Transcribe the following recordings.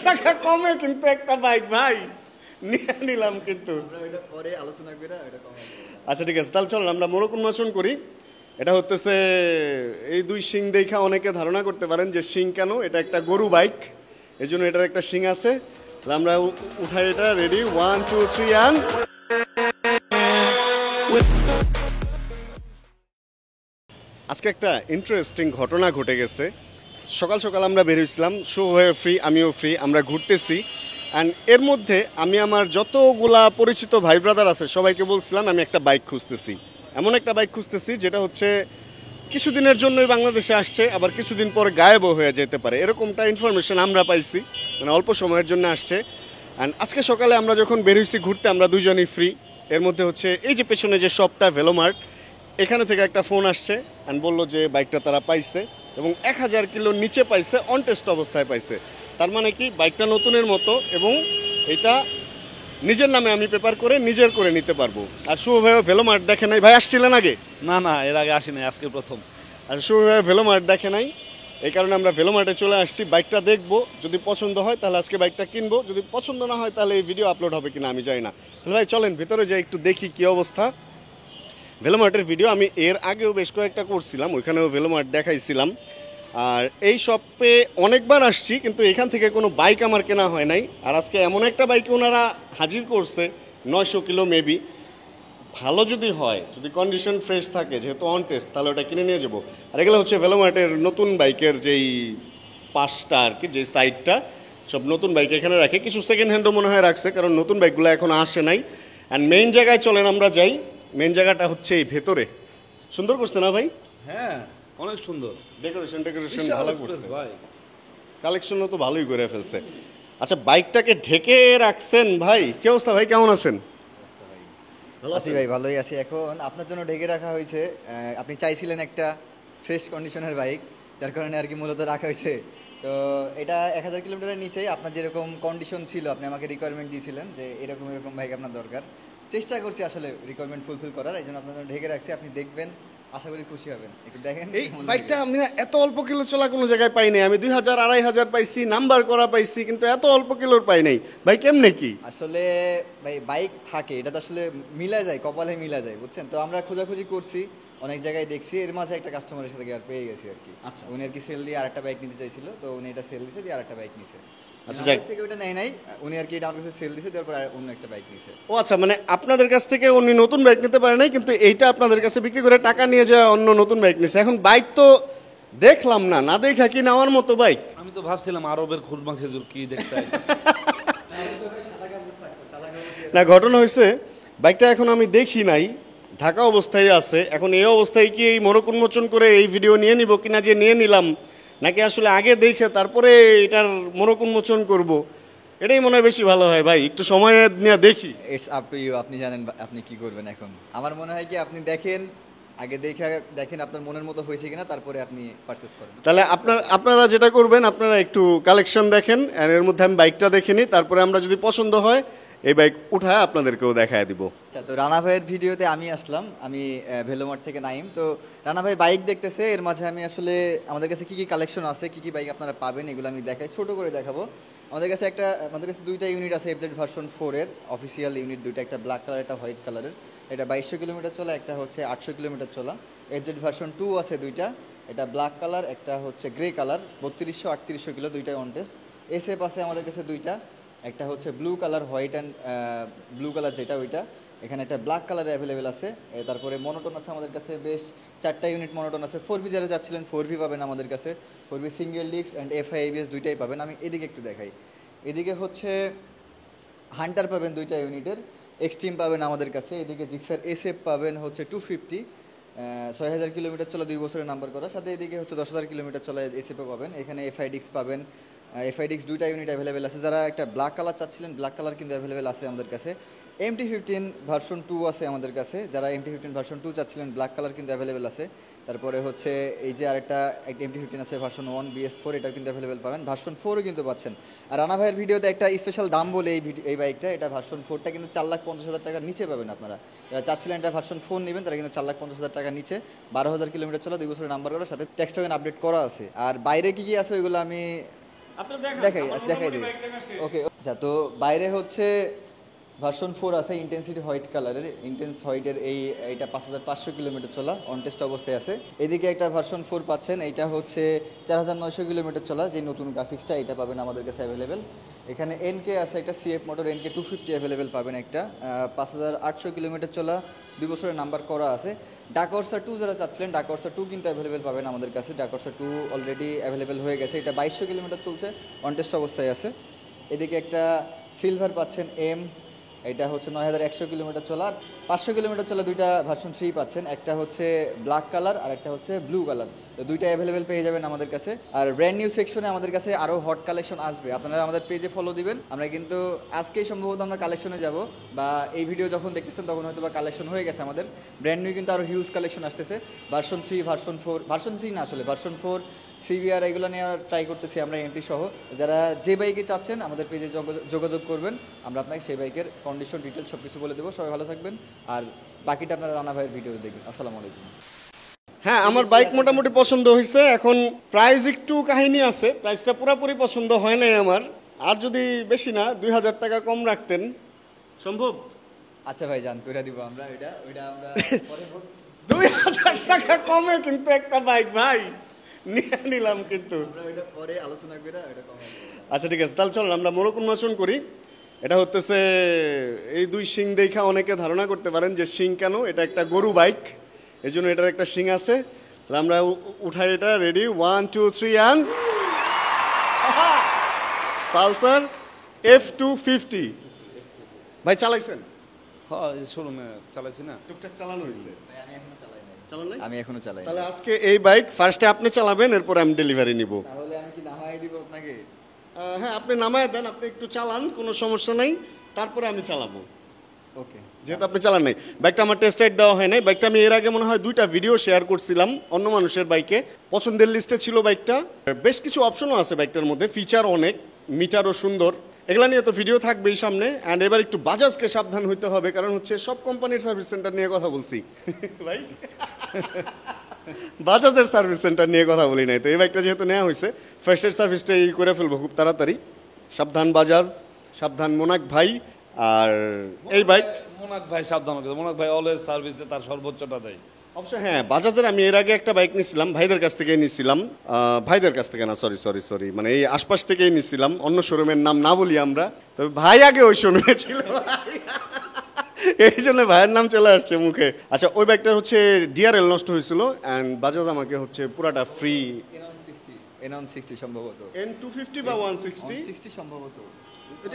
টাকা কমে কিন্তু একটা বাইক ভাই নিয়ে নিলাম কিন্তু। পরে আলোচনা করে আচ্ছা ঠিক আছে, তাহলে চলুন আমরা মোড়ক উন্মোচন করি। এটা হতেছে এই দুই শিং দেখা অনেকে ধারণা করতে পারেন যে শিং কেন, এটা একটা গরু বাইক, এই জন্য এটার একটা শিং আছে। আমরা উঠাই এটা, রেডি 1 2 3 অ্যান্ড আজকে একটা ইন্টারেস্টিং ঘটনা ঘটে গেছে। সকাল সকাল আমরা বেরিয়েছিলাম, শো হয়ে ফ্রি, আমিও ফ্রি, আমরা ঘুরতেছি। অ্যান্ড এর মধ্যে আমি আমার যতগুলা পরিচিত ভাই ব্রাদার আছে সবাইকে বলছিলাম আমি একটা বাইক খুঁজতেছি, এমন একটা বাইক খুঁজতেছি যেটা হচ্ছে কিছুদিনের জন্যই বাংলাদেশে আসছে, আবার কিছুদিন পরে গায়েবও হয়ে যেতে পারে, এরকমটা ইনফরমেশন আমরা পাইছি, মানে অল্প সময়ের জন্য আসছে। অ্যান্ড আজকে সকালে আমরা যখন বেরিয়েছি ঘুরতে, আমরা দুজনই ফ্রি। এর মধ্যে হচ্ছে এই যে পেছনে যে শপটা ভেলোমার্ট, এখানে থেকে একটা ফোন আসছে অ্যান্ড বললো যে বাইকটা তারা পাইছে এবং 1000 কিলোর নিচে পাইছে, অন টেস্ট অবস্থায় পাইছে। তার মানে কি বাইকটা নতুনের মতো এবং এটা নিজের নামে আমি পেপার করে নিজের করে নিতে পারবো। আর শুভ ভাই ভেলোমার্ট দেখে নাই, ভাই আসছিলেন আগে? না না, এর আগে আসি নাই, আজকে প্রথম। আর শুভ ভাই ভেলোমার্ট দেখে নাই, এই কারণে আমরা ভেলোমার্টে চলে আসছি। বাইকটা দেখবো, যদি পছন্দ হয় তাহলে আজকে বাইকটা কিনবো, যদি পছন্দ না হয় তাহলে এই ভিডিও আপলোড হবে কিনা আমি জানি না। তাহলে ভাই চলেন ভিতরে যাই, একটু দেখি কি অবস্থা। ভেলোমার্টের ভিডিও আমি এর আগেও বেশ কয়েকটা করছিলাম, ওইখানেও ভেলোমার্ট দেখাইছিলাম। আর এই শপে অনেকবার আসছি কিন্তু এখান থেকে কোনো বাইক আমার কেনা হয় নাই। আর আজকে এমন একটা বাইক ওনারা হাজির করছে 900 কিলো মেবি, ভালো যদি হয়, যদি কন্ডিশন ফ্রেশ থাকে, যেহেতু অন টেস্ট, তাহলে ওটা কিনে নিয়ে যাবো। আর এগুলো হচ্ছে ভেলোমার্টের নতুন বাইকের যেই পাশটা আর কি, যে সাইডটা, সব নতুন বাইক এখানে রাখে, কিছু সেকেন্ড হ্যান্ডও মনে হয় রাখছে, কারণ নতুন বাইকগুলো এখন আসে নাই। অ্যান্ড মেইন জায়গায় চলেন আমরা যাই। মেইন জায়গাটা হচ্ছে এই ভেতরে, সুন্দর করছে না ভাই? হ্যাঁ অনেক সুন্দর, ডেকোরেশন ভালো করছে ভাই, কালেকশনও তো ভালোই করে ফেলছে। আচ্ছা বাইকটাকে ঢেকে রাখছেন ভাই, কি অবস্থা ভাই, কেমন আছেন? ভালো আছি ভাই, ভালোই আছি। এখন আপনার জন্য ঢেকে রাখা হয়েছে, আপনি চাইছিলেন একটা ফ্রেশ কন্ডিশনের বাইক, যার কারণে আর কি মূলত রাখা হয়েছে। তো এটা 1000 কিলোমিটারের নিচেই আপনার যেরকম কন্ডিশন ছিল, আপনি আমাকে রিকোয়ারমেন্ট দিয়েছিলেন যে এরকম এরকম বাইক আপনার দরকার, চেষ্টা করছি আসলে রিকোয়ারমেন্ট ফুলফিল করার, এই জন্য আপনার জন্য ঢেকে রাখছি। আপনি দেখবেন, আশা করি খুশি হবেন, একটু দেখেন। এই বাইকটা আমি না এত অল্প কিলো চলা কোনো জায়গায় পাই নাই, আমি 2000 2500 পাইছি, নাম্বার করা পাইছি, কিন্তু এত অল্প কিলোর পাই নাই ভাই, কেমনে কি? আসলে ভাই বাইক থাকে, এটা তো আসলে মিলা যায়, কপালে মিলা যায়, বুঝছেন? তো আমরা খোঁজাখুঁজি করছি, অনেক জায়গায় দেখছি, এর মাঝে একটা কাস্টমারের সাথে আর পেয়ে গেছি আর কি। আচ্ছা, উনি আর কি সেল দিয়ে আরেকটা বাইক নিতে চাইছিল, তো উনি এটা সেল দিছে, দিয়ে আরেকটা বাইক নিছে। আচ্ছা আমাদের থেকে ওটা নেয় নাই, উনি আর কি এটা আমার কাছে সেল দিছে, তারপর অন্য একটা বাইক নিছে। ও আচ্ছা, মানে আপনাদের কাছ থেকে উনি নতুন বাইক নিতে পারে নাই, কিন্তু এইটা আপনাদের কাছে বিক্রি করে টাকা নিয়ে যায় অন্য নতুন বাইক নিছে। এখন বাইক তো দেখলাম না, না দেখা কি নেওয়ার মতো বাইক। আমি তো ভাবছিলাম আরবের খুরমা খেজুর কি দেখতে না ঘটনা হয়েছে, বাইকটা এখন আমি দেখি নাই, ঢাকা অবস্থায় আছে। এখন এই অবস্থায় কি এই মোড়ক উন্মোচন করে এই ভিডিও নিয়ে নিব কিনা, যে নিয়ে নিলাম, নাকি আসলে আগে দেখে তারপরে এটার মোড়ক উন্মোচন করব, এটাই মনে হয় বেশি ভালো হয় ভাই, একটু সময় নিয়ে দেখি। ইটস আপ টু ইউ, আপনি জানেন আপনি কি করবেন। এখন আমার মনে হয় কি আপনি দেখেন, আগে দেখেন আপনার মনের মতো হয়েছে কিনা, তারপরে আপনি পারচেজ করেন। তাহলে আপনারা যেটা করবেন, আপনারা একটু কালেকশন দেখেন, আর এর মধ্যে আমি বাইকটা দেখে নিই, তারপরে আমরা যদি পছন্দ হয় এই বাইক উঠায় আপনাদেরকেও দেখায় দিব। তো রানা ভাইয়ের ভিডিওতে আমি আসলাম, আমি ভেলোমার্ট থেকে নাইম। তো রানা ভাই বাইক দেখতেছে, এর মাঝে আমি আসলে আমাদের কাছে কী কী কালেকশন আছে, কী কী বাইক আপনারা পাবেন, এগুলো আমি দেখাই, ছোটো করে দেখাবো। আমাদের কাছে দুইটা ইউনিট আছে, এফজেড ভার্সন 4 এর অফিসিয়াল ইউনিট দুইটা, একটা ব্ল্যাক কালার, একটা হোয়াইট কালারের। এটা 2200 কিলোমিটার চলা, একটা হচ্ছে 800 কিলোমিটার চলা। এফজেড ভার্সন 2 আছে দুইটা, এটা ব্ল্যাক কালার, একটা হচ্ছে গ্রে কালার, 3200 3800 কিলো, দুইটাই অন টেস্ট। এসএফ আছে আমাদের কাছে দুইটা, একটা হচ্ছে blue colour, white and blue colour যেটা ওইটা, এখানে একটা ব্ল্যাক কালারে অ্যাভেলেবেল আছে। তারপরে মনোটন আছে আমাদের কাছে বেশ 4টা ইউনিট মনোটন আছে। 4V যারা যাচ্ছিলেন 4V পাবেন আমাদের কাছে, 4V single disc and FI ABS দুইটাই পাবেন। আমি এদিকে একটু দেখাই, এদিকে হচ্ছে হান্টার পাবেন দুইটা ইউনিটের, এক্সট্রিম পাবেন আমাদের কাছে। এদিকে জিক্সার SF পাবেন হচ্ছে 250, 6000 কিলোমিটার চলা, 2 বছরের নাম্বার করা, সাথে এদিকে হচ্ছে 10,000 কিলোমিটার চলা SF পাবেন। এখানে FI ডিস্ক পাবেন, FI ডিস্ক দুইটা ইউনিট অ্যাভেলেবেল আছে। যারা একটা ব্ল্যাক কালার চাচ্ছিলেন, ব্ল্যাক কালার কিন্তু অ্যাভেলেবেল আছে আমাদের কাছে। MT-15 ভার্সন 2 আছে আমাদের কাছে, যারা MT-15 ভার্সন 2 চাচ্ছিলেন, ব্ল্যাক কালার কিন্তু অ্যাভেলেবেল আছে। তারপরে হচ্ছে এই যে আরেকটা MT-15 আছে ভার্সন 1 BS4, এটাও কিন্তু অ্যাভেলেবেল পাবেন, ভার্সন 4ও কিন্তু পাচ্ছেন। আর রানা ভাইয়ের ভিডিওতে একটা স্পেশাল দাম বলে এই বাইকটা, এটা ভার্সন 4টা কিন্তু 4,50,000 টাকার নিচে পাবেন আপনারা। যারা চাচ্ছিলেন এটা ভার্সন 4 নেবেন, তারা কিন্তু 4,50,000 টাকার নিচে, 12,000 কিলোমিটার চলা, 2 বছরের নাম্বার করা, সাথে ট্যাক্স টোকেন আপডেট করা আছে। আর বাইরে কী কী আছে ওইগুলো আমি আপনি দেখান, দেখাই আমার দেখাই মোটামুটি দিই বাইক দেখা শেষ। ওকে আচ্ছা তো বাইরে হচ্ছে ভার্সন 4 আছে ইন্টেন্সিটি হোয়াইট কালারের ইন্টেন্স হোয়াইটের এইটা 5500 কিলোমিটার চলা অন টেস্ট অবস্থায় আছে এদিকে একটা ভার্সন 4 পাচ্ছেন এইটা হচ্ছে 4900 কিলোমিটার চলা যে নতুন গ্রাফিক্সটা এটা পাবেন আমাদের কাছে অ্যাভেলেবেল এখানে এনকে আছে একটা সিএফ মোটর এনকে 250 অ্যাভেলেবেল পাবেন একটা 5800 কিলোমিটার চলা 2 বছরের নাম্বার করা আছে ডাকওয়ার্সা 2 যারা চাচ্ছিলেন ডাকওয়ার্সা 2 কিন্তু অ্যাভেলেবেল পাবেন আমাদের কাছে ডাকওয়ার্সা 2 অলরেডি অ্যাভেলেবেল হয়ে গেছে এটা 2200 কিলোমিটার চলছে অন টেস্ট অবস্থায় আছে এদিকে একটা সিলভার পাচ্ছেন এম এটা হচ্ছে 9100 কিলোমিটার চলা 500 কিলোমিটার চলা দুইটা ভার্সন 3 পাচ্ছেন একটা হচ্ছে ব্ল্যাক কালার আর একটা হচ্ছে ব্লু কালার তো দুইটা অ্যাভেলেবেল পেয়ে যাবেন আমাদের কাছে আর ব্র্যান্ড নিউ সেকশনে আমাদের কাছে আরও হট কালেকশন আসবে আপনারা আমাদের পেজে ফলো দিবেন আমরা কিন্তু আজকেই সম্ভবত আমরা কালেকশনে যাব বা এই ভিডিও যখন দেখতেছেন তখন হয়তো বা কালেকশন হয়ে গেছে আমাদের ব্র্যান্ড নিউ কিন্তু আরও হিউজ কালেকশন আসতেছে ভার্সন 3 ভার্সন 3 না আসলে ভার্সন 4 সিভিআর এগুলো নিয়ে ট্রাই করতেছি আমরা এমটি সহ যারা যে বাইকে চাচ্ছেন আমাদের পেজে যোগাযোগ করবেন আমরা আপনাকে সেই বাইকের কন্ডিশন ডিটেলস সব কিছু বলে দেবো সবাই ভালো থাকবেন আর বাকিটা আপনারা রানা ভাইয়ের ভিডিওতে দেখবেন আসসালামু আলাইকুম হ্যাঁ আমার বাইক মোটামুটি পছন্দ হয়েছে এখন প্রাইস একটু কাহিনী আছে প্রাইসটা পুরোপুরি পছন্দ হয় নাই আমার আর যদি বেশি না 2000 টাকা কম রাখতেন সম্ভব আচ্ছা ভাই জান কইরা দিব আমরা ওইটা আমরা পরে 2000 টাকা কমে কিন্তু একটা বাইক ভাই নিয়ে নিলাম কিন্তু আমরা ওইটা পরে আলোচনা কইরা ওইটা কমাবো আচ্ছা ঠিক আছে তাহলে চল আমরা মোড়ক উন্মোচন করি এটা হতেছে এই দুই শিং দেখা অনেকে ধারণা করতে পারেন যে শিং কেন এটা একটা গরু বাইক এই জন্য এটার একটা শিং আছে তাহলে আমরা উঠাই এটা রেডি 1 2 3 অ্যান্ড পালসার F250 ভাই চালাইছেন হ্যাঁ শোরুমে চালাইছি না টুকটাক চালানো হয়েছে ভাই আমি এখনো চালাই নাই চালান নাই আমি এখনো চালাই নাই। তাহলে আজকে এই বাইক ফার্স্টে আপনি চালাবেন এরপর আমি ডেলিভারি নিব তাহলে আমি কি নামাই দিব আপনাকে হ্যাঁ আপনি নামায় দেন আপনি একটু চালান কোনো সমস্যা নাই তারপরে আমি চালাবো ওকে যেহেতু আপনি চালান নাই বাইকটা আমার টেস্ট রাইড দেওয়া হয় নাই বাইকটা আমি এর আগে মনে হয় 2টা ভিডিও শেয়ার করছিলাম অন্য মানুষের বাইকে পছন্দের লিস্টে ছিল বাইকটা বেশ কিছু অপশনও আছে বাইকটার মধ্যে ফিচার অনেক মিটারও সুন্দর এগুলা নিয়ে তো ভিডিও থাকবেই সামনে অ্যান্ড এবার একটু বাজাজকে সাবধান হইতে হবে কারণ হচ্ছে সব কোম্পানির সার্ভিস সেন্টার নিয়ে কথা বলছি ভাই বাজাজের সার্ভিস সেন্টার নিয়ে কথা বলি নাই তো এই বাইকটা যেহেতু নেওয়া হয়েছে ফার্স্টের সার্ভিসটা এই করে ফেলবো খুব তাড়াতাড়ি সাবধান বাজাজ সাবধান মোনাক ভাই আর এই বাইক মোনাক ভাই সাবধান হবে মোনাক ভাই অলওয়েজ সার্ভিসে তার সর্বোচ্চটা দেয় অবশ্য হ্যাঁ বাজাজের আমি এর আগে একটা বাইক নিছিলাম ভাইদের কাছ থেকে নিছিলাম ভাইদের কাছ থেকে না সরি মানে এই আশপাশ থেকেই নিছিলাম অন্য শোরুমের নাম না বলি আমরা তবে ভাই আগে ওই শোরুমে ছিল এই জন্য ভাইয়ের নাম চলে আসছে মুখে আচ্ছা ওই বাইকটার হচ্ছে ডিআরএল নষ্ট হয়েছিল অ্যান্ড বাজাজ আমাকে হচ্ছে পুরাটা ফ্রি N160 সম্ভবত N250 বা 160 160 সম্ভবত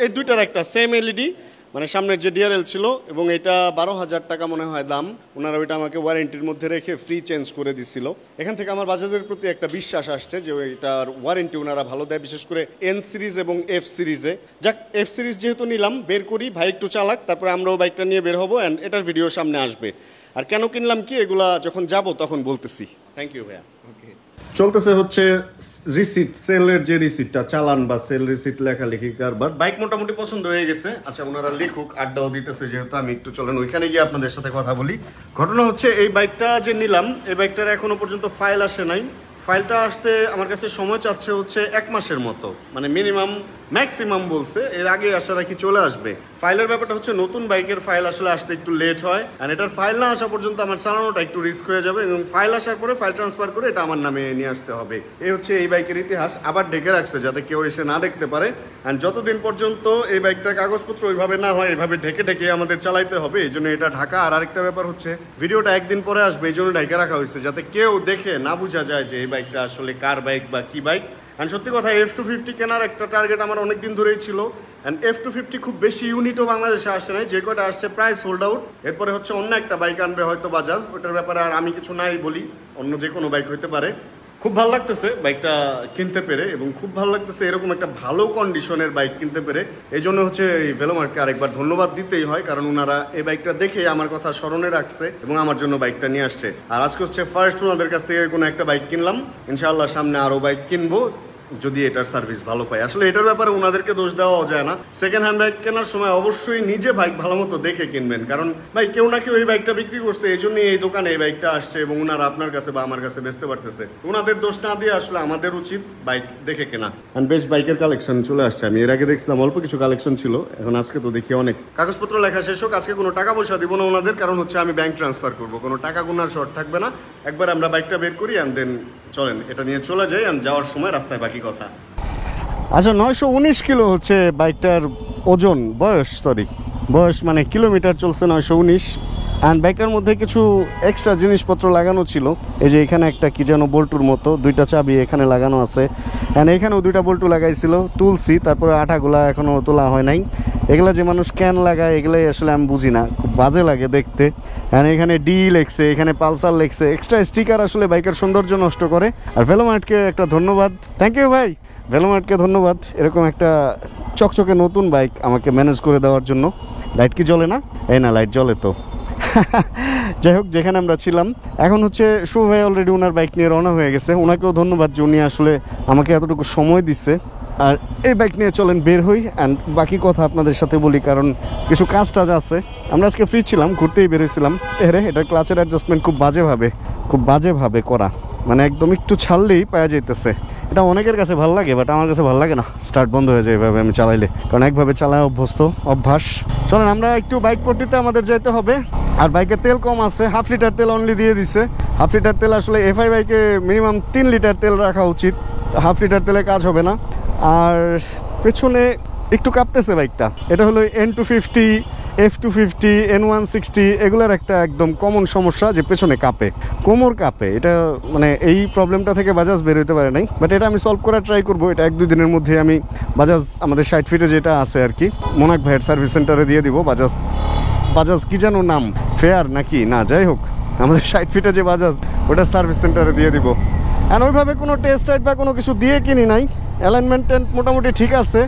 এই দুইটার একটা সেম এলইডি মানে সামনের যে ডিআরএল ছিল এবং এটা 12,000 টাকা মনে হয় দাম ওনারা ওইটা আমাকে ওয়ারেন্টির মধ্যে রেখে ফ্রি চেঞ্জ করে দিছিল এখান থেকে আমার বাজাজের প্রতি একটা বিশ্বাস আসছে যে এটার ওয়ারেন্টি ওনারা ভালো দেয় বিশেষ করে এন সিরিজ এবং এফ সিরিজে যাক এফ সিরিজ যেহেতু নিলাম বের করি ভাই একটু চালাক তারপরে আমরাও বাইকটা নিয়ে বের হবো অ্যান্ড এটার ভিডিও সামনে আসবে আর কেন কিনলাম কি এগুলা যখন যাব তখন বলতেছি থ্যাংক ইউ ভাইয়া ওকে চলতেছে হচ্ছে রিসিট সেলের যে রিসিটটা চালান বা সেল রিসিট লেখালেখি কারবার বাইক মোটামুটি পছন্দ হয়ে গেছে আচ্ছা ওনারা লিখুক আড্ডাও দিতেছে যেহেতু আমি একটু চলেন ওইখানে গিয়ে আপনাদের সাথে কথা বলি ঘটনা হচ্ছে এই বাইকটা যে নিলাম এই বাইকটার এখনো পর্যন্ত ফাইল আসে নাই ফাইলটা আসতে আমার কাছে সময় চাচ্ছে হচ্ছে 1 মাসের মতো মানে মিনিমাম ম্যাক্সিমাম বলছে এর আগে আশা রাখি চলে আসবে ফাইলের ব্যাপারটা হচ্ছে নতুন বাইকের ফাইল আসলে আসতে একটু লেট হয় আর এটার ফাইল না আসা পর্যন্ত আমার চালানোটা একটু রিস্ক হয়ে যাবে এবং ফাইল আসার পরে ফাইল ট্রান্সফার করে এটা আমার নামে নিয়ে আসতে হবে এই হচ্ছে এই বাইকের ইতিহাস আবার ঢেকে রাখছে যাতে কেউ এসে না দেখতে পারে আর যতদিন পর্যন্ত এই বাইকটার কাগজপত্র ওইভাবে না হয় এভাবে ঢেকে ঢেকে আমাদের চালাইতে হবে এই জন্য এটা ঢাকা আর আরেকটা ব্যাপার হচ্ছে ভিডিওটা একদিন পরে আসবে এই জন্য ঢেকে রাখা হয়েছে যাতে কেউ দেখে না বোঝা যায় যে এই বাইকটা আসলে কার বাইক বা কি বাইক অ্যান্ড সত্যি কথা F250 কেনার একটা টার্গেট আমার অনেক দিন ধরেই ছিল অ্যান্ড F250 খুব বেশি ইউনিটও বাংলাদেশে আসছে নাই যে কটা আসছে প্রায় সোল্ড আউট এরপরে হচ্ছে অন্য একটা বাইক আনবে হয়তো বাজাজ ওটার ব্যাপারে আর আমি কিছু নাই বলি অন্য যে কোনো বাইক হইতে পারে খুব ভালো লাগতেছে বাইকটা কিনতে পেরে এবং খুব ভালো লাগতেছে এরকম একটা ভালো কন্ডিশনের বাইক কিনতে পেরে এই জন্য হচ্ছে এই ভেলোমার্টকে আরেকবার ধন্যবাদ দিতেই হয় কারণ ওনারা এই বাইকটা দেখে আমার কথা স্মরণে রাখছে এবং আমার জন্য বাইকটা নিয়ে আসছে আর আজকে হচ্ছে ফার্স্ট ওনাদের কাছ থেকে কোনো একটা বাইক কিনলাম ইনশাআল্লাহ সামনে আরও বাইক কিনবো যদি এটার সার্ভিস ভালো পাই। আসলে এটার ব্যাপারে ওনাদেরকে দোষ দেওয়াও যায় না। সেকেন্ড হ্যান্ড বাইক কেনার সময় অবশ্যই নিজে বাইক ভালো মতো দেখে কিনবেন, কারণ ভাই কেউ না কেউ এই বাইকটা বিক্রি করছে, এই জন্যই এই দোকানে এই বাইকটা আসছে এবং ওনারা আপনার কাছে বা আমার কাছে বেচতে পারতেছে। ওনাদের দোষ না দিয়ে আসলে আমাদের উচিত বাইক দেখে কেনা। আর বেশ বাইকের কালেকশন চলে আসছে। আমি এর আগে দেখছিলাম অল্প কিছু কালেকশন ছিল, এখন আজকে তো দেখি অনেক। কাগজপত্র লেখা শেষ হোক, আজকে কোনো টাকা পয়সা দিব না ওনাদের, কারণ হচ্ছে আমি ব্যাংক ট্রান্সফার করবো, কোনো টাকা গোনার শর্ট থাকবে না। একবার আমরা বাইকটা বের করি অ্যান্ড দেন চলেন এটা নিয়ে চলে যাই, অ্যান্ড যাওয়ার সময় রাস্তায় বাকি কথা। আচ্ছা, 919 কিলো হচ্ছে বাইকটার ওজন, বয়স মানে কিলোমিটার চলছে 919। অ্যান্ড বাইকটার মধ্যে কিছু এক্সট্রা জিনিসপত্র লাগানো ছিল। এই যে এখানে একটা কি যেন বল্টুর মতো 2টা চাবি এখানে লাগানো আছে, অ্যান্ড এখানেও 2টা বল্টু লাগাইছিল, তুলছি, তারপরে আঠাগুলা এখনও তোলা হয় নাই। এগুলা যে মানুষ ক্যান লাগায় এগুলাই আসলে আমি বুঝি না, খুব বাজে লাগে দেখতে। অ্যান্ড এখানে ডি লেখছে, এখানে পালসার লেখছে, এক্সট্রা স্টিকার আসলে বাইকের সৌন্দর্য নষ্ট করে। আর ভেলোমার্টকে একটা ধন্যবাদ, থ্যাংক ইউ ভাই, ভেলোমার্টকে ধন্যবাদ এরকম একটা চকচকে নতুন বাইক আমাকে ম্যানেজ করে দেওয়ার জন্য। লাইট কি জ্বলে না? এই না, লাইট জ্বলে তো। যাই হোক, যেখানে আমরা ছিলাম এখন হচ্ছে শুভ ভাই অলরেডি ওনার বাইক নিয়ে রওনা হয়ে গেছে। ওনাকেও ধন্যবাদ যে উনি আসলে আমাকে এতটুকু সময় দিচ্ছে। আর এই বাইক নিয়ে চলেন বের হই, অ্যান্ড বাকি কথা আপনাদের সাথে বলি, কারণ কিছু কাজ টাজ আছে। আমরা আজকে ফ্রি ছিলাম, ঘুরতেই বেরোছিলাম। এটা ক্লাচের অ্যাডজাস্টমেন্ট খুব বাজেভাবে করা, মানে একদম একটু ছাড়লেই পাওয়া যাইতেছে। এটা অনেকের কাছে ভালো লাগে, বাট আমার কাছে ভালো লাগে না। স্টার্ট বন্ধ হয়ে যায় এভাবে আমি চালাইলে, কারণ একভাবে চালায় অভ্যাস। চলেন আমরা একটু বাইক পট্টিতে আমাদের যেতে হবে। আর বাইকের তেল কম আছে, 1/2 লিটার তেল অনলি দিয়ে দিছে। 1/2 লিটার তেল আসলে এফআই বাইকে মিনিমাম 3 লিটার তেল রাখা উচিত, 1/2 লিটার তেলে কাজ হবে না। আর পেছনে একটু কাঁপতেছে বাইকটা। এটা হলো N250, F250, N160 এগুলোর একটা একদম কমন সমস্যা যে পেছনে কাঁপে, কোমর কাঁপে। এটা মানে এই প্রবলেমটা থেকে বাজাজ বের হতে পারে নাই, বাট এটা আমি সলভ করার ট্রাই করবো। এটা 1-2 দিনের মধ্যে আমি বাজাজ আমাদের 60 ফিটে যেটা আছে আর কি, মোনাক ভাইয়ের সার্ভিস সেন্টারে দিয়ে দিব। বাজাজ কি যেন নাম, ফেয়ার নাকি না, যাই হোক আমাদের 60 ফিটে যে বাজাজ, ওটা সার্ভিস সেন্টারে দিয়ে দিব। আর ওইভাবে কোনো টেস্ট রাইড বা কোনো কিছু দিয়ে কিনি নাই, অ্যালাইনমেন্ট মোটামুটি ঠিক আছে।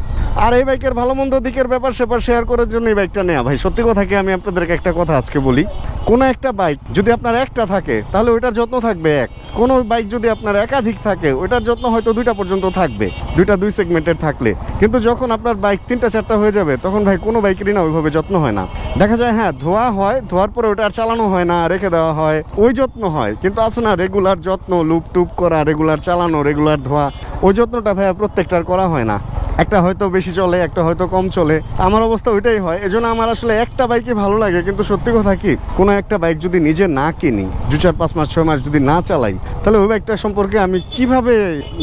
আর এই বাইকের ভালো মন্দ দিকের ব্যাপার শেয়ার করার জন্য এই বাইকটা নেওয়া। ভাই সত্যি কথা কি, আমি আপনাদেরকে একটা কথা আজকে বলি, কোনো একটা বাইক যদি আপনার একটা থাকে তাহলে ওইটার যত্ন থাকবে এক। কোনো বাইক যদি আপনার একাধিক থাকে ওইটার যত্ন হয়তো 2টা পর্যন্ত থাকবে, 2 সেগমেন্টের থাকলে। কিন্তু যখন আপনার বাইক 3-4টা হয়ে যাবে তখন ভাই কোনো বাইকেরই না ওইভাবে যত্ন হয় না। দেখা যায় হ্যাঁ ধোয়া হয়, ধোয়ার পরে ওটা আর চালানো হয় না, রেখে দেওয়া হয়, ওই যত্ন হয়। কিন্তু আছে না রেগুলার যত্ন, লুপ টুপ করা, রেগুলার চালানো, রেগুলার ধোয়া, ওই যত্নটা ভাইয়া প্রত্যেকটার করা হয় না। একটা হয়তো বেশি চলে, একটা হয়তো কম চলে। আমার অবস্থা ওইটাই হয়। এজন্য আমার আসলে একটা বাইকই ভালো লাগে। কিন্তু সত্যি কথা কি, কোনো একটা বাইক যদি নিজে না কিনি, 2-4-5 মাস 6 মাস যদি না চালাই, তাহলে ওই বাইকটা সম্পর্কে আমি কিভাবে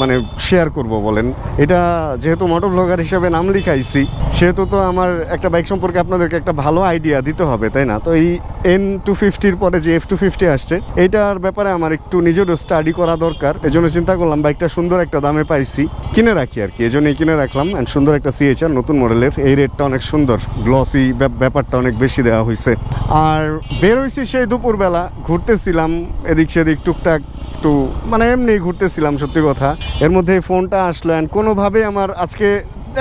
মানে শেয়ার করব বলেন? এটা যেহেতু মোটর ব্লগার হিসেবে নাম লিখাইছি, সেহেতু তো আমার একটা বাইক সম্পর্কে আপনাদেরকে একটা ভালো আইডিয়া দিতে হবে, তাই না? তো এই N250-র পরে যে F250 আসছে, এইটার ব্যাপারে আমার একটু নিজেরও স্টাডি করা দরকার। এজন্য চিন্তা করলাম বাইকটা সুন্দর একটা দামে পাইছি, কিনে রাখি আর কি। এজন্যই কিনে রাখলাম। এন্ড সুন্দর একটা CHR নতুন মডেলের, এই রেটটা অনেক সুন্দর, গ্লসি ব্যাপারটা অনেক বেশি দেওয়া হয়েছে। আর বের হয়েছি সেই দুপুরবেলা, ঘুরতেছিলাম এদিক সেদিক টুকটাক, একটু মানে এমনি ঘুরতেছিলাম সত্যি কথা। এর মধ্যে ফোনটা আসলো, অ্যান্ড কোনোভাবে আমার আজকে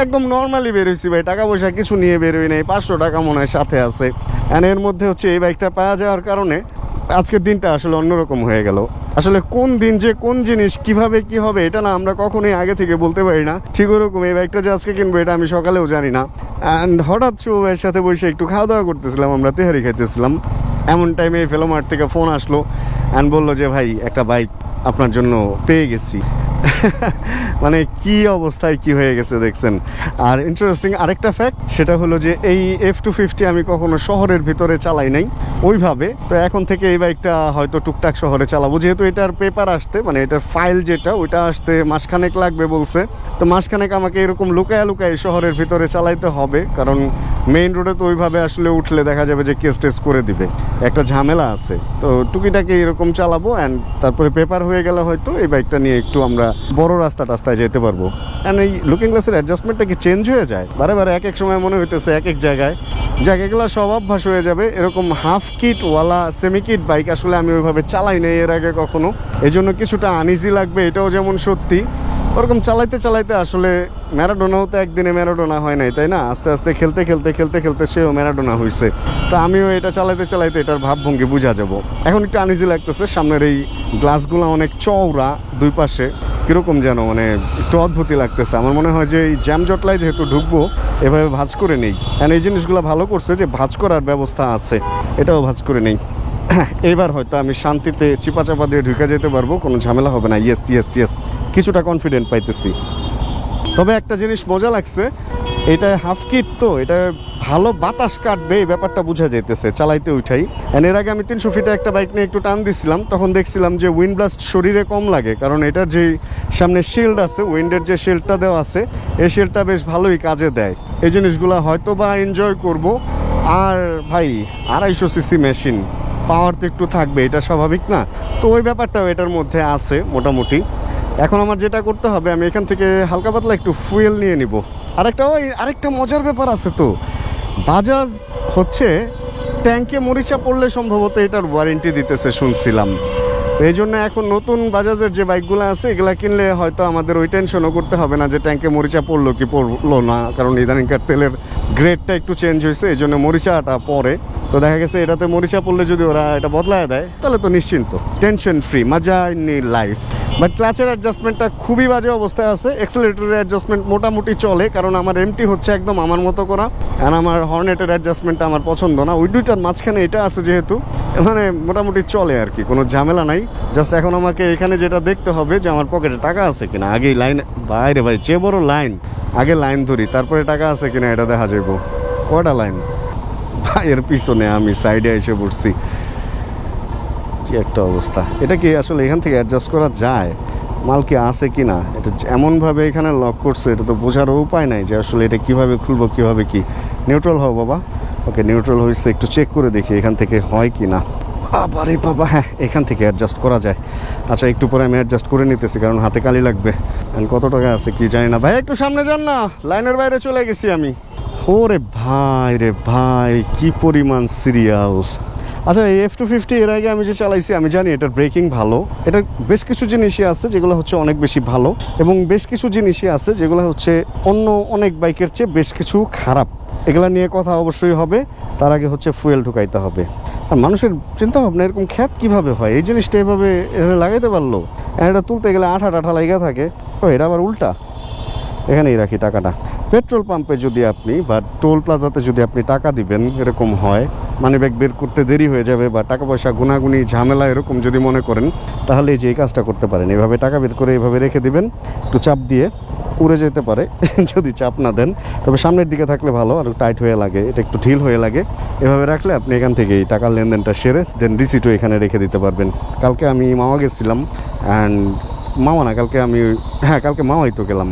একদম নর্মালি বের হয়েছি ভাই, টাকা পয়সা কিছু নিয়ে বের হই নাই, 500 টাকা মনে হয় সাথে আছে। অ্যান্ড এর মধ্যে হচ্ছে এই বাইকটা পাওয়া যাওয়ার কারণে আজকের দিনটা আসলে অন্যরকম হয়ে গেল। আসলে কোন দিন যে কোন জিনিস কিভাবে কি হবে এটা না আমরা কখনোই আগে থেকে বলতে পারি না। ঠিক ওরকম এই বাইকটা যে আজকে কিনবো এটা আমি সকালেও জানি না। অ্যান্ড হঠাৎ শুভের সাথে বসে একটু খাওয়া দাওয়া করতেছিলাম, আমরা তেহারি খাইতেছিলাম, এমন টাইমে ভেলোমার্ট থেকে ফোন আসলো অ্যান্ড বললো যে ভাই একটা বাইক আপনার জন্য পেয়ে গেছি। মানে কি অবস্থায় কি হয়ে গেছে দেখছেন। আর ইন্টারেস্টিং আরেকটা ফ্যাক্ট, সেটা হলো যে এই F250 আমি কখনো শহরের ভিতরে চালাই নাই ওইভাবে। তো এখন থেকে এই বাইকটা হয়তো টুকটাক শহরে চালাবো, যেহেতু এটার পেপার আসতে মানে এটার ফাইল যেটা ওইটা আসতে মাসখানেক লাগবে বলছে। তো মাসখানেক আমাকে এরকম লুকায় শহরের ভিতরে চালাইতে হবে, কারণ মেইন রোডে তো ওইভাবে আসলে উঠলে দেখা যাবে যে কেস টেস করে দিবে, একটা ঝামেলা আছে। তো টুকিটাকে এরকম চালাবো, অ্যান্ড তারপরে পেপার হয়ে গেলে হয়তো এই বাইকটা নিয়ে একটু আমরা বড় রাস্তায় যেতে পারবো। অ্যান্ড এই লুকিং গ্লাসের অ্যাডজাস্টমেন্টটা কি চেঞ্জ হয়ে যায় বারে এক এক সময় মনে হইতেছে এক এক জায়গায়, জায়গাগুলো সব অভ্যাস হয়ে যাবে। এরকম হাফ কিটওয়ালা সেমি কিট বাইক আসলে আমি ওইভাবে চালাই নাই এর আগে কখনো, এই জন্য কিছুটা আনইজি লাগবে, এটাও যেমন সত্যি। ওরকম চালাইতে আসলে ম্যারাডোনাও তো একদিনে ম্যারাডোনা হয় নাই, তাই না? আস্তে আস্তে খেলতে সেও ম্যারাডোনা হয়েছে। তো আমিও এটা চালাইতে এটার ভাবভঙ্গি বুঝা যাব। এখন একটু আনইজি লাগতেছে, সামনের এই গ্লাসগুলো অনেক চওড়া দুই পাশে, কীরকম যেন মানে একটু অদ্ভুতই লাগতেছে। আমার মনে হয় যে এই জ্যাম জটলায় যেহেতু ঢুকবো এভাবে ভাঁজ করে নেই, কারণ এই জিনিসগুলো ভালো করছে যে ভাঁজ করার ব্যবস্থা আছে, এটাও ভাঁজ করে নেই। এইবার হয়তো আমি শান্তিতে চিপা চাপা দিয়ে ঢুকে যেতে পারবো, কোনো ঝামেলা হবে না। ইয়েস ইয়েস ইয়েস, কিছুটা কনফিডেন্ট পাইতেছি। তবে একটা জিনিস মজা লাগছে, এটা হাফ কিট তো এটা ভালো বাতাস কাটবে এই ব্যাপারটা বোঝা যেতেছে চালাইতে উঠাই। এর আগে আমি 300 ফিটে একটা বাইক নিয়ে একটু টান দিছিলাম, তখন দেখছিলাম যে উইন্ড ব্লাস্ট শরীরে কম লাগে, কারণ এটার যে সামনে শিল্ড আছে, উইন্ডের যে শিল্ডটা দেওয়া আছে, এই শিল্ডটা বেশ ভালোই কাজে দেয়। এই জিনিসগুলো হয়তো বা এনজয় করব। আর ভাই 250 সিসি মেশিন, পাওয়ার তো একটু থাকবে, এটা স্বাভাবিক না? তো ওই ব্যাপারটাও এটার মধ্যে আছে মোটামুটি। এখন আমার যেটা করতে হবে, আমি এখান থেকে হালকা পাতলা একটু ফুয়েল নিয়ে নিব। আরেকটা মজার ব্যাপার আছে তো, বাজাজ হচ্ছে ট্যাঙ্কে মরিচা পড়লে সম্ভবত এটার ওয়ারেন্টি দিতেছে শুনছিলাম। তো এই জন্য এখন নতুন বাজাজের যে বাইকগুলো আছে এগুলা কিনলে হয়তো আমাদের ওই টেনশনও করতে হবে না যে ট্যাঙ্কে মরিচা পড়লো কি পড়লো না, কারণ ইদানিংকার তেলের গ্রেডটা একটু চেঞ্জ হয়েছে, এই জন্য মরিচাটা পড়ে। তো দেখা গেছে এটাতে মরিচা পড়লে যদি ওরা এটা বদলায় দেয় তাহলে তো নিশ্চিন্ত, টেনশন ফ্রি, মজা ইন লাইফ। বাট ক্লাচের অ্যাডজাস্টমেন্টটা খুবই বাজে অবস্থায় আছে। এক্সেলারেটরের অ্যাডজাস্টমেন্ট মোটামুটি চলে, কারণ আমার এমটি হচ্ছে একদম আমার মতো করা, আর আমার হর্নেটের অ্যাডজাস্টমেন্টটা আমার পছন্দ না। ওই দুইটার মাঝখানে এটা আছে যেহেতু, মানে মোটামুটি চলে আর কি, কোনো ঝামেলা নাই। জাস্ট এখন আমাকে এখানে যেটা দেখতে হবে যে আমার পকেটে টাকা আছে কিনা। আগেই লাইন, বাইরে ভাই যে বড় লাইন, আগে লাইন ধরি তারপরে টাকা আছে কিনা এটা দেখা যাইব। কয়টা লাইন ভাইয়ের পিছনে, আমি সাইডে এসে পড়ছি। কি একটা অবস্থা! এটা কি আসলে এখান থেকে অ্যাডজাস্ট করা যায়? মাল কি আছে কি না? এটা এমনভাবে এখানে লক করছে, এটা তো বোঝারও উপায় নাই যে আসলে এটা কিভাবে খুলবো, কিভাবে কি। নিউট্রাল হও বাবা। ওকে, নিউট্রাল হয়েছে, একটু চেক করে দেখি এখান থেকে হয় কি না। আরে বাবা, হ্যাঁ এখান থেকে অ্যাডজাস্ট করা যায়। আচ্ছা, একটু পরে আমি অ্যাডজাস্ট করে নিতেছি, কারণ হাতে কালি লাগবে। কত টাকা আছে কি জানি না। ভাই একটু সামনে যান না, লাইনের বাইরে চলে গেছি আমি। ওরে ভাই রে ভাই, কি পরিমাণ সিরিয়াল! আচ্ছা, এই F250 এর আগে আমি যে চালাইছি আমি জানি এটার ব্রেকিং ভালো। এটার বেশ কিছু জিনিসই আছে যেগুলো হচ্ছে অনেক বেশি ভালো, এবং বেশ কিছু জিনিসই আছে যেগুলো হচ্ছে অন্য অনেক বাইকের চেয়ে বেশ কিছু খারাপ। এগুলা নিয়ে কথা অবশ্যই হবে, তার আগে হচ্ছে ফুয়েল ঢুকাইতে হবে। আর মানুষের চিন্তা ভাবনা এরকম খ্যাত কীভাবে হয়, এই জিনিসটা এভাবে এখানে লাগাইতে পারলো। এটা তুলতে গেলে আঠা লাগা থাকে। ও, এটা আবার উল্টা। এখানেই রাখি টাকাটা। পেট্রোল পাম্পে যদি আপনি বা টোল প্লাজাতে যদি আপনি টাকা দিবেন এরকম হয়, মানি ব্যাগ বের করতে দেরি হয়ে যাবে বা টাকা পয়সা গুনাগুনি ঝামেলা এরকম যদি মনে করেন, তাহলে এই যে এই কাজটা করতে পারেন। এভাবে টাকা বের করে এভাবে রেখে দিবেন, একটু চাপ দিয়ে উড়ে যেতে পারে যদি চাপ না দেন। তবে সামনের দিকে থাকলে ভালো, আর টাইট হয়ে লাগে, এটা একটু ঢিল হয়ে লাগে। এভাবে রাখলে আপনি এখান থেকে এই টাকার লেনদেনটা সেরে দেন রিসিটও এখানে রেখে দিতে পারবেন। কালকে আমি মামা গেছিলাম, অ্যান্ড মামা না, কালকে মামাই তো গেলাম,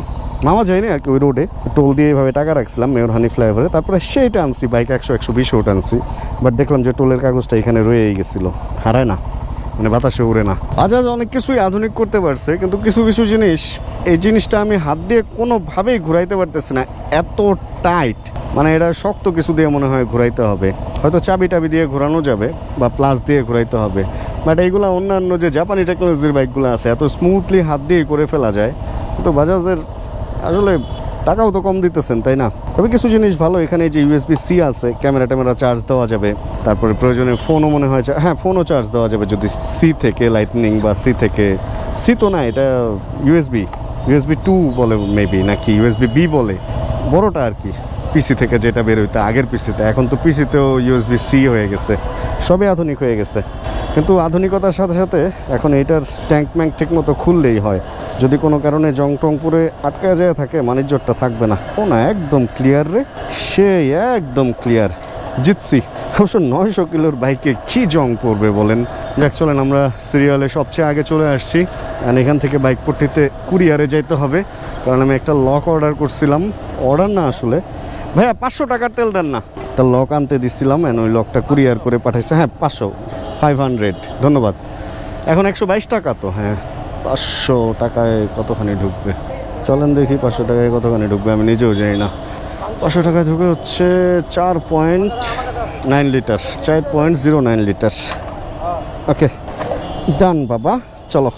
মামা যায়নি আর কি, ওই রোডে টোল দিয়ে এইভাবে টাকা রাখছিলাম মেয়রহানি ফ্লাইওভারে। তারপরে সেইটা আনছি, বাইক 100-120 আনছি, বাট দেখলাম যে টোলের কাগজটা এখানে রয়েই গেছিলো, হারায় না, মানে বাতাসে উড়ে না। বাজাজ অনেক কিছুই আধুনিক করতে পারছে, কিন্তু কিছু কিছু জিনিস, এই জিনিসটা আমি হাত দিয়ে কোনোভাবেই ঘুরাইতে পারতেছি না, এত টাইট। মানে এটা শক্ত কিছু দিয়ে মনে হয় ঘুরাইতে হবে, হয়তো চাবি দিয়ে ঘোরানো যাবে বা প্লাস দিয়ে ঘুরাইতে হবে, বাট এইগুলো অন্যান্য যে জাপানি টেকনোলজির বাইকগুলো আছে এত স্মুথলি হাত দিয়ে করে ফেলা যায়। কিন্তু বাজাজের আসলে টাকাও তো কম দিতেছেন, তাই না? তবে কিছু জিনিস ভালো, এখানে যে USB-C আছে, ক্যামেরা চার্জ দেওয়া যাবে। তারপরে প্রয়োজনে ফোনও মনে হয়, হ্যাঁ ফোনও চার্জ দেওয়া যাবে যদি C থেকে লাইটনিং বা C তো না, এটা USB 2 বলে মেবি, নাকি USB-B বলে, বড়টা আর কি, পিসি থেকে যেটা বের হইতে আগের পিসিতে। এখন তো পিসিতেও USB-C হয়ে গেছে, সবই আধুনিক হয়ে গেছে। কিন্তু আধুনিকতার সাথে সাথে এখন এইটার ট্যাঙ্ক ঠিক মতো খুললেই হয়। যদি কোনো কারণে জং টং পুরে আটকা যায় থাকে, মানিজ্যটা থাকবে না। ও না, একদম ক্লিয়ার রে, সেই একদম ক্লিয়ার, জিতছি। অবশ্য 900 কিলোর বাইকে কি জং পড়বে বলেন। যাক, চলেন আমরা সিরিয়ালে সবচেয়ে আগে চলে আসছি, আর এখান থেকে বাইক পট্টিতে কুরিয়ারে যাইতে হবে, কারণ আমি একটা লক অর্ডার করছিলাম। অর্ডার না আসলে, ভাইয়া 500 টাকার তেল দেন না, একটা লক আনতে দিচ্ছিলাম, ওই লকটা কুরিয়ার করে পাঠাইছে। হ্যাঁ 500, ধন্যবাদ। এখন 122 টাকা তো, হ্যাঁ 500 টাকায় কতখানি ঢুকবে চলেন দেখি। 500 টাকায় কতখানি ঢুকবে আমি নিজেও জানি না। 500 টাকায় ঢুকে হচ্ছে 4.9 লিটার, 4.09 লিটার। ওকে ডান বাবা, চলো।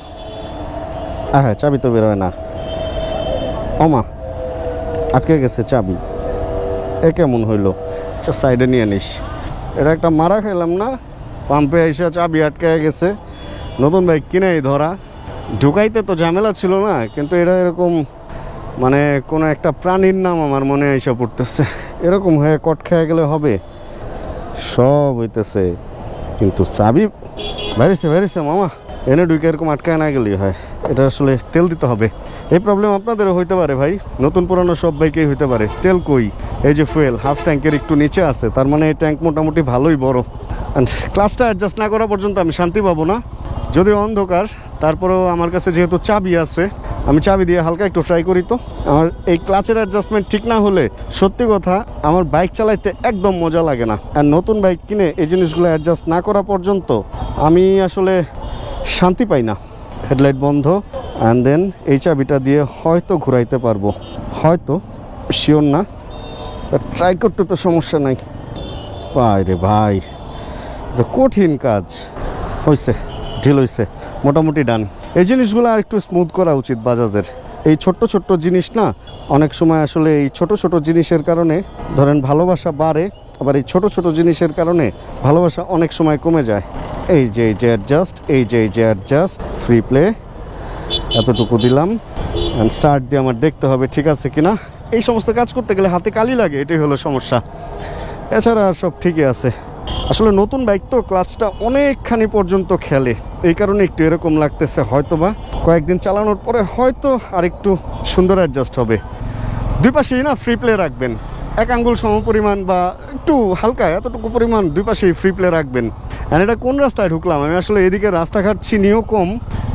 হ্যাঁ, চাবি তো বেরোয় না, ওমা আটকে গেছে চাবি, এ কেমন হইলো? আচ্ছা সাইডে নিয়ে নিস, এটা একটা মারা খেলাম না, পাম্পে এসে চাবি আটকে গেছে। নতুন বাইক কিনেই ধরা, ঢুকাইতে তো ঝামেলা ছিল না, কিন্তু এটা এরকম মানে কোনো একটা প্রাণীর নাম আমার মনে এসে পড়তেছে। এরকম হয়ে কট খেয়ে গেলে হবে? সব হইতেছে, কিন্তু চাবি বাইরেছে মামা, এনে ঢুকে এরকম আটকায় না গেলেই হয়। এটা আসলে তেল দিতে হবে। এই প্রবলেম আপনাদেরও হইতে পারে ভাই, নতুন পুরানো সব বাইকেই হইতে পারে। তেল কই? এই যে ফুয়েল হাফ ট্যাঙ্কের একটু নিচে আছে, তার মানে এই ট্যাঙ্ক মোটামুটি ভালোই বড়। অ্যান্ড ক্লাসটা অ্যাডজাস্ট না করা পর্যন্ত আমি শান্তি পাবো না, যদিও অন্ধকার। তারপরেও আমার কাছে যেহেতু চাবি আছে, আমি চাবি দিয়ে হালকা একটু ট্রাই করি। তো আমার এই ক্লাচের অ্যাডজাস্টমেন্ট ঠিক না হলে সত্যি কথা আমার বাইক চালাইতে একদম মজা লাগে না। আর নতুন বাইক কিনে এই জিনিসগুলো অ্যাডজাস্ট না করা পর্যন্ত আমি আসলে শান্তি পাই না। হেডলাইট বন্ধ, অ্যান্ড দেন এই চাবিটা দিয়ে হয়তো ঘুরাইতে পারবো, হয়তো, শিওর না, ট্রাই করতে তো সমস্যা নাই। ভাই রে ভাই, এটা কঠিন কাজ। হয়েছে, ঢিল হয়েছে, মোটামুটি ডান। এই জিনিসগুলো আর একটু স্মুথ করা উচিত বাজাজের। এই ছোট্ট ছোট্ট জিনিস না, অনেক সময় আসলে এই ছোট ছোট জিনিসের কারণে ধরেন ভালোবাসা বাড়ে, আবার এই ছোট ছোট জিনিসের কারণে ভালোবাসা অনেক সময় কমে যায়। এই যে অ্যাডজাস্ট, ফ্রি প্লে, এতটুকু দিলাম। অ্যান্ড স্টার্ট দিয়ে আমার দেখতে হবে ঠিক আছে কিনা। এই সমস্ত কাজ করতে গেলে হাতে কালি লাগে, এটাই হলো সমস্যা। এছাড়া আর সব ঠিকই আছে। আসলে নতুন বাইক তো ক্লাচটা অনেকখানি পর্যন্ত খেলে, এই কারণে একটু এরকম লাগতেছে। হয়তো বা কয়েকদিন চালানোর পরে হয়তো আর একটু সুন্দর অ্যাডজাস্ট হবে। দুই পাশেই না ফ্রি প্লে রাখবেন, এক আঙ্গুল সম পরিমাণ বা একটু হালকা এতটুকু পরিমাণ দুই পাশেই ফ্রি প্লে রাখবেন। অ্যান্ড এটা কোন রাস্তায় ঢুকলাম আমি? আসলে এদিকে রাস্তাঘাট চিনিও কম,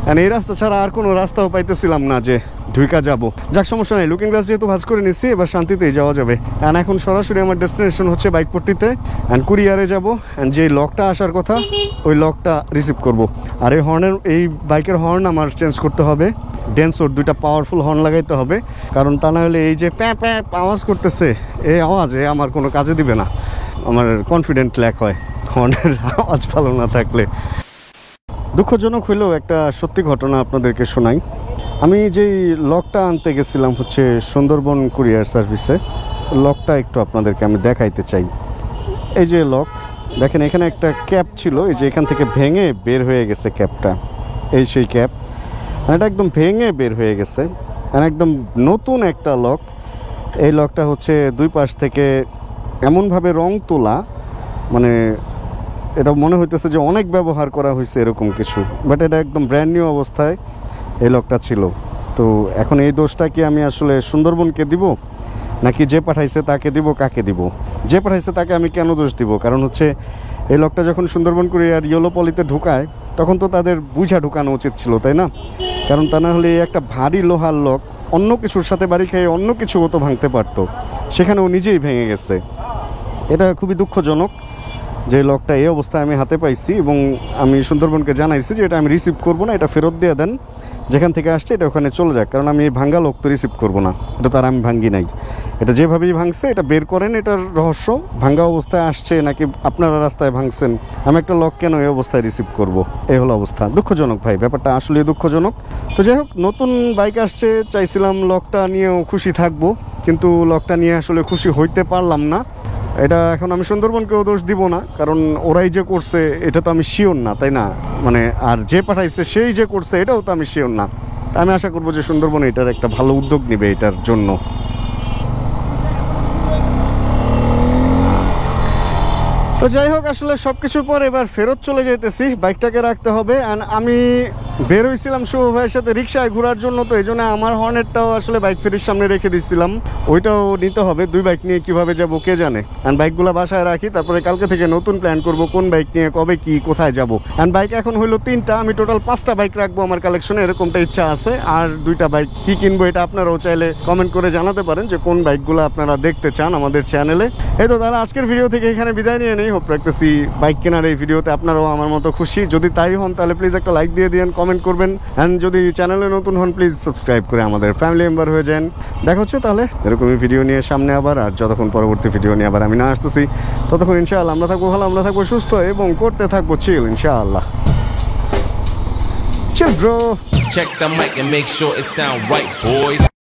অ্যান্ড এই রাস্তা ছাড়া আর কোনো রাস্তাও পাইতেছিলাম না যে ঢুকা যাব। যাক, সমস্যা নেই, লুকিং গ্লাস যেহেতু ভাঁজ করে নিচ্ছি, এবার শান্তিতেই যাওয়া যাবে। অ্যান্ড এখন সরাসরি আমার ডেস্টিনেশন হচ্ছে বাইকপট্টিতে, অ্যান্ড কুরিয়ারে যাব। অ্যান্ড যে লকটা আসার কথা ওই লকটা রিসিভ করব। আর এই বাইকের হর্ন আমার চেঞ্জ করতে হবে। ডেন্সোর দুইটা পাওয়ারফুল হর্ন লাগাইতে হবে, কারণ তা না হলে এই যে প্যাঁ প্যাঁ আওয়াজ করতেছে, এই আওয়াজে আমার কোনো কাজে দিবে না। আমার কনফিডেন্ট ল্যাক হয় হর্নের আওয়াজ ভালো না থাকলে। দুঃখজনক হইলেও একটা সত্যি ঘটনা আপনাদেরকে শোনাই। আমি যেই লকটা আনতে গেছিলাম হচ্ছে সুন্দরবন কুরিয়ার সার্ভিসে, লকটা একটু আপনাদেরকে আমি দেখাইতে চাই। এই যে লক দেখেন, এখানে একটা ক্যাপ ছিল, এই যে এখান থেকে ভেঙে বের হয়ে গেছে ক্যাপটা। এই সেই ক্যাপ, এটা একদম ভেঙে বের হয়ে গেছে। একদম নতুন একটা লক। এই লকটা হচ্ছে দুই পাশ থেকে এমনভাবে রং তোলা, মানে এটা মনে হইতেছে যে অনেক ব্যবহার করা হয়েছে এরকম কিছু, বাট এটা একদম ব্র্যান্ড নিউ অবস্থায় এই লকটা ছিল। তো এখন এই দোষটা কি আমি আসলে সুন্দরবনকে দিব, নাকি যে পাঠাইছে তাকে দিব? কাকে দিব? যে পাঠাইছে তাকে আমি কেন দোষ দিব? কারণ হচ্ছে এই লকটা যখন সুন্দরবন কুরিয়ার ইয়েলো পলিতে ঢুকায়, তখন তো তাদের বুঝা ঢুকানো উচিত ছিল, তাই না? কারণ তা না হলে একটা ভারী লোহার লক অন্য কিছুর সাথে বাড়ি খেয়ে অন্য কিছু তো ভাঙতে পারতো, সেখানে ও নিজেই ভেঙে গেছে। এটা খুবই দুঃখজনক যে লকটা এই অবস্থায় আমি হাতে পাইছি, এবং আমি সুন্দরবনকে জানাইছি যে এটা আমি রিসিভ করবো না, এটা ফেরত দিয়ে দেন, যেখান থেকে আসছে এটা ওখানে চলে যাক। কারণ আমি এই ভাঙ্গা লক তো রিসিভ করবো না, এটা তার আমি ভাঙ্গি নাই। এটা যেভাবেই ভাঙছে এটা বের করেন, এটার রহস্য। ভাঙ্গা অবস্থায় আসছে নাকি আপনারা রাস্তায় ভাঙছেন, আমি একটা লক কেন এই অবস্থায় রিসিভ করব? এই হলো অবস্থা। দুঃখজনক ভাই, ব্যাপারটা আসলে দুঃখজনক। তো যাই হোক, নতুন বাইক আসছে, চাইছিলাম লকটা নিয়েও খুশি থাকবো, কিন্তু লকটা নিয়ে আসলে খুশি হইতে পারলাম না। এটা এখন আমি সুন্দরবনকেও দোষ দিব না, কারণ ওরাই যে করছে এটা তো আমি শিওর না, তাই না? মানে আর যে পাঠাইছে সেই যে করছে এটাও তো আমি শিওর না। আমি আশা করবো যে সুন্দরবন এটার একটা ভালো উদ্যোগ নেবে এটার জন্য। তো যাই হোক, আসলে সব কিছুর পর এবার ফেরত চলে যেতেছি, বাইকটাকে রাখতে হবে। অ্যান্ড আমি বের হয়েছিলাম শুভ ভাইয়ের সাথে রিক্সায় ঘোরার জন্য, তো এই জন্য আমার হর্নেটটাও আসলে বাইক ফেরির সামনে রেখে দিচ্ছিলাম, ওইটাও নিতে হবে। দুই বাইক নিয়ে কিভাবে যাবো কে জানে। অ্যান্ড বাইকগুলো বাসায় রাখি, তারপরে কালকে থেকে নতুন প্ল্যান করব কোন বাইক নিয়ে কবে কি কোথায় যাব। অ্যান্ড বাইক এখন হইলো 3টা, আমি টোটাল 5টা বাইক রাখবো আমার কালেকশনে, এরকমটা ইচ্ছা আছে। আর 2টা বাইক কি কিনবো এটা আপনারাও চাইলে কমেন্ট করে জানাতে পারেন যে কোন বাইকগুলো আপনারা দেখতে চান আমাদের চ্যানেলে। এই তো তাহলে আজকের ভিডিও থেকে এখানে বিদায় নিয়ে নেই। হোপ রাখতেছি বাইক কেনার এই ভিডিওতে আপনারাও আমার মতো খুশি। যদি তাই হন তাহলে প্লিজ একটা লাইক দিয়ে দিন, কমেন্ট করবেন। অ্যান্ড যদি চ্যানেলে নতুন হন প্লিজ সাবস্ক্রাইব করে আমাদের ফ্যামিলি মেম্বার হয়ে যান। দেখা হচ্ছে তাহলে এরকমই ভিডিও নিয়ে সামনে আবার। আর যতক্ষণ পরবর্তী ভিডিও নিয়ে আবার আমি না আসতেছি, ততক্ষণ ইনশাআল্লাহ আমরা থাকবো ভালো, আমরা থাকবো সুস্থ এবং করতে থাকবো চিল ইনশাআল্লাহ। Chill bro. Check the mic and make sure it sound right, boys.